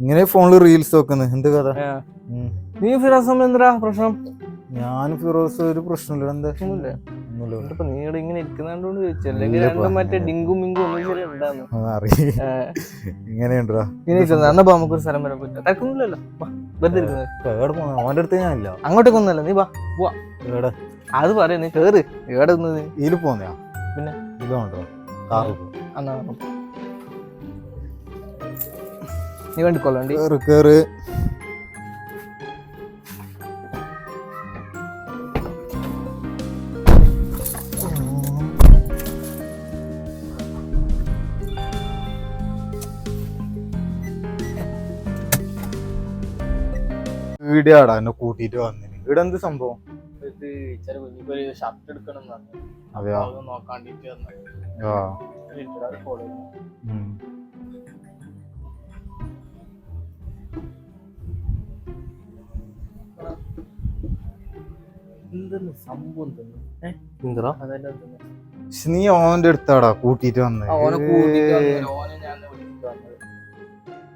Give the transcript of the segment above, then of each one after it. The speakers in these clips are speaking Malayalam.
ഇങ്ങനെ ഫോണില് റീൽസ് വെക്കുന്നത് എന്ത് കഥ? നീ ഫിറോസ് എന്താ പ്രശ്നം? ഞാൻ ഫിറോസ് ഒരു പ്രശ്നമില്ല. എന്താ നീ ഇങ്ങനെ ഇരിക്കുന്നോണ്ട് ചോദിച്ചല്ലേ, മറ്റേ ഡിങ്കും മിങ്കും ഇങ്ങനെയുണ്ടോ? നമുക്കൊരു സ്ഥലം വരെ പറ്റാ തരക്കൊന്നുമില്ലല്ലോ. അവന്റെ അടുത്ത് ഞാനില്ല. അങ്ങോട്ടേക്കൊന്നല്ല, നീ വാ പോവാ. അത് പറയാ, നീ കേറ്. എവിടെ ഇതില് പോന്നെയാ? പിന്നെ ഇതുണ്ടോ കാറ്? നീ വേണ്ടിക്കോളണ്ടി കേറ്. വീടാടാ എന്നെ കൂട്ടിട്ട് വന്നിന്. ഇവിടെ എന്ത് സംഭവം? ഷർട്ട് എടുക്കണം. അതെയോ? നോക്കാണ്ടിട്ട് സംഭവം നീ ഓന്റെ അടുത്താടാ കൂട്ടിട്ട് വന്നത്.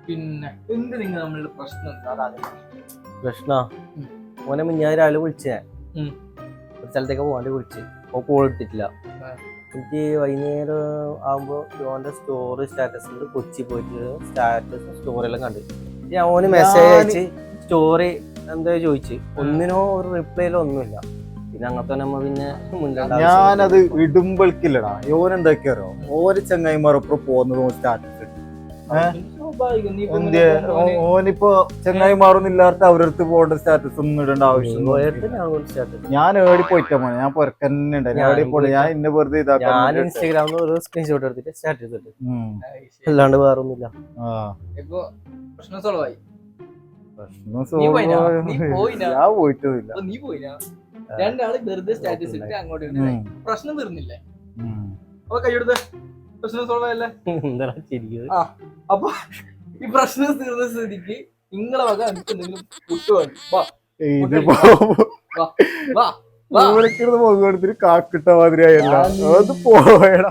പിന്നെ എന്ത് നിങ്ങൾ നമ്മളുടെ പ്രശ്നം ഓനെ ഞാൻ രാവിലെ വിളിച്ചേ, ഒരു സ്ഥലത്തേക്ക് പോകാൻ വിളിച്ച്. ഓ കോൾ എടുത്തിട്ടില്ല. എനിക്ക് വൈകുന്നേരം ആകുമ്പോ ഓന്റെ സ്റ്റോറി സ്റ്റാറ്റസ് കൊച്ചി പോയിട്ട് സ്റ്റാറ്റസ് സ്റ്റോറി എല്ലാം കണ്ടു. ഞാൻ ഓന് മെസ്സേജ് അയച്ച് സ്റ്റോറി എന്താ ചോദിച്ച്, ഒന്നിനോ ഒരു റിപ്ലൈയിലോ ഒന്നുമില്ല. പിന്നെ അങ്ങനത്തെ നമ്മ പിന്നെ ഞാനത് ഇടുമ്പോഴേക്കില്ലടാ. ഓൻ എന്താക്കിയാരോ, ഓര് ചങ്ങായിമാരൊപ്പം പോകുന്നത് സ്റ്റാറ്റസ് ഓനിപ്പോ ചങ്ങായിമാറൊന്നില്ലാത്ത അവരടുത്ത് പോകേണ്ട സ്റ്റാറ്റസ് ഒന്നും ഇടേണ്ട ആവശ്യം. ഞാൻ ഏടി പോയിട്ടാ മോനെ, ഞാൻ പൊരക്കന്നെ ഉണ്ടായിരുന്നു. ഞാൻ ഇന്നെ വെറുതെ ഞാൻ ഇൻസ്റ്റാഗ്രാമിൽ ഒരു സ്ക്രീൻഷോട്ട് എടുത്തിട്ട് സ്റ്റാറ്റസ് ഇട്ടു, അല്ലാണ്ട് വേറൊന്നുമില്ല. ഞാൻ പോയിട്ടില്ല. രണ്ടാള് വെറുതെ സ്റ്റാറ്റസ് ഇട്ട് അങ്ങോട്ട് പ്രശ്നം തീർന്നില്ലേ? അപ്പൊ കൈയെടുത്ത് പ്രശ്നം സോൾവ് ആയല്ലേ? അപ്പൊ ഈ പ്രശ്നം തീർന്ന സ്ഥിതിക്ക് നിങ്ങളെ വക എന്തെങ്കിലും കാക്കിട്ട മാതിരിയായല്ല അത് പോയടാ.